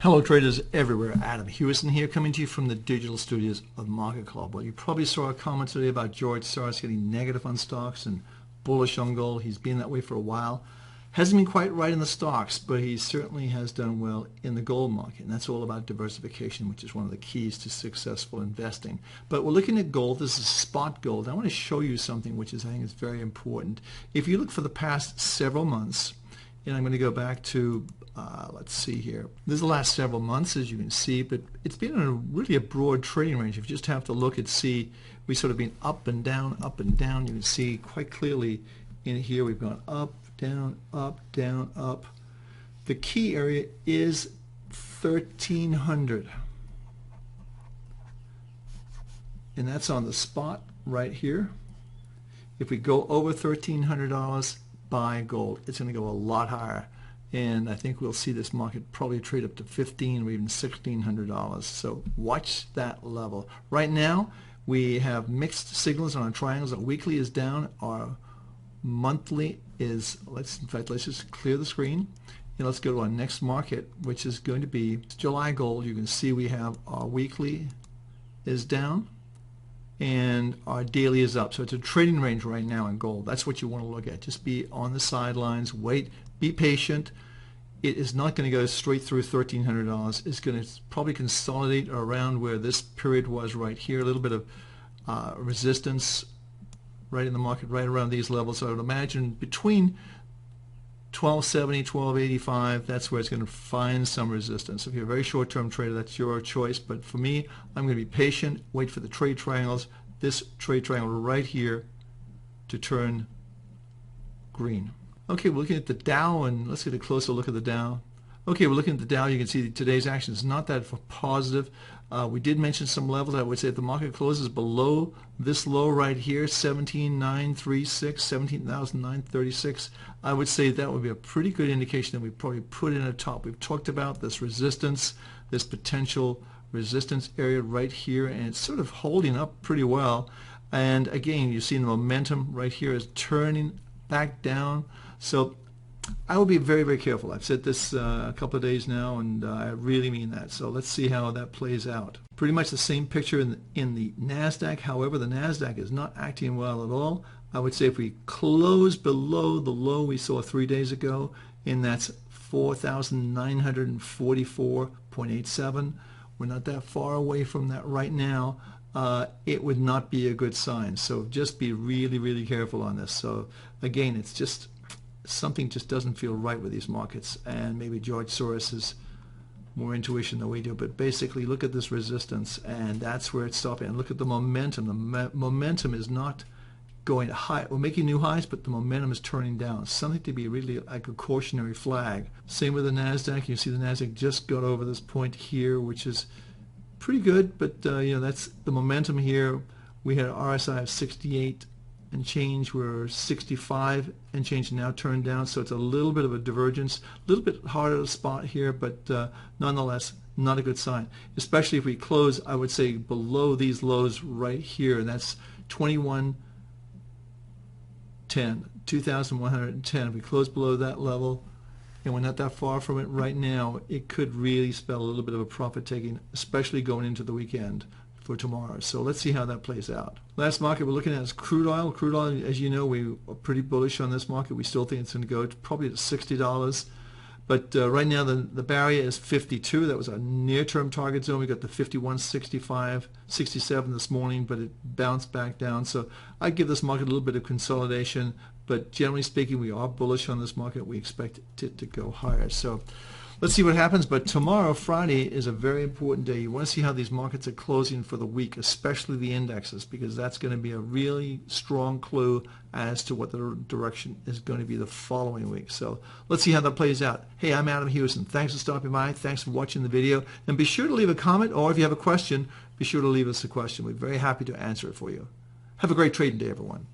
Hello traders everywhere, Adam Hewison here coming to you from the digital studios of MarketClub. Well, you probably saw a comment today about George Soros getting negative on stocks and bullish on gold. He's been that way for a while. Hasn't been quite right in the stocks, but he certainly has done well in the gold market. And that's all about diversification, which is one of the keys to successful investing. But we're looking at gold. This is spot gold. I want to show you something which I think is very important. If you look for the past several months, and I'm going to go back to let's see here. This is the last several months, as you can see, but it's been really a broad trading range. If you just have to look and see, we've sort of been up and down, up and down. You can see quite clearly in here we've gone up, down, up, down, up. The key area is 1300. And that's on the spot right here. If we go over $1,300, buy gold. It's going to go a lot higher. And I think we'll see this market probably trade up to $1,500 or even $1,600. So watch that level. Right now, we have mixed signals on our triangles. Our weekly is down. Our monthly is, let's just clear the screen. And let's go to our next market, which is going to be July gold. You can see we have our weekly is down and our daily is up. So it's a trading range right now in gold. That's what you want to look at. Just be on the sidelines, wait, be patient. It is not going to go straight through $1,300. It's going to probably consolidate around where this period was right here. A little bit of resistance right in the market, right around these levels. So I would imagine between 1270, 1285, that's where it's going to find some resistance. If you're a very short-term trader, that's your choice. But for me, I'm going to be patient, wait for the trade triangles, this trade triangle right here to turn green. Okay, we're looking at the Dow, and let's get a closer look at the Dow. Okay, we're looking at the Dow. You can see today's action is not that positive. We did mention some levels. I would say if the market closes below this low right here, 17,936, 17,936, I would say that would be a pretty good indication that we probably put in a top. We've talked about this resistance, this potential resistance area right here, and it's sort of holding up pretty well. And again, you see the momentum right here is turning back down. So I will be very, very careful. I've said this a couple of days now, and I really mean that. So let's see how that plays out. Pretty much the same picture in the NASDAQ. However, the NASDAQ is not acting well at all. I would say if we close below the low we saw 3 days ago, and that's 4,944.87, we're not that far away from that right now. It would not be a good sign. So just be really, really careful on this. So again, it's just something just doesn't feel right with these markets, and maybe George Soros has more intuition than we do, but basically look at this resistance, and that's where it's stopping. And look at the momentum. The momentum is not going high. We're making new highs, but the momentum is turning down. Something to be really like a cautionary flag. Same with the NASDAQ. You see the NASDAQ just got over this point here, which is pretty good, but you know, that's the momentum here. We had an RSI of 68 and change. We're 65 and change, now turned down, so it's a little bit of a divergence, a little bit harder to spot here, but nonetheless not a good sign, especially if we close, I would say, below these lows right here, and that's 2110. If we close below that level, and we're not that far from it right now, it could really spell a little bit of a profit taking, especially going into the weekend for tomorrow. So let's see how that plays out. Last market we're looking at is crude oil. Crude oil, as you know, we are pretty bullish on this market. We still think it's going to go to probably to $60. But right now the barrier is 52. That was our near-term target zone. We got the 51.65, 67 this morning, but it bounced back down. So I give this market a little bit of consolidation, but generally speaking, we are bullish on this market. We expect it to go higher. So let's see what happens. But tomorrow, Friday, is a very important day. You want to see how these markets are closing for the week, especially the indexes, because that's going to be a really strong clue as to what the direction is going to be the following week. So let's see how that plays out. Hey, I'm Adam Hewison. Thanks for stopping by. Thanks for watching the video. And be sure to leave a comment, or if you have a question, be sure to leave us a question. We're very happy to answer it for you. Have a great trading day, everyone.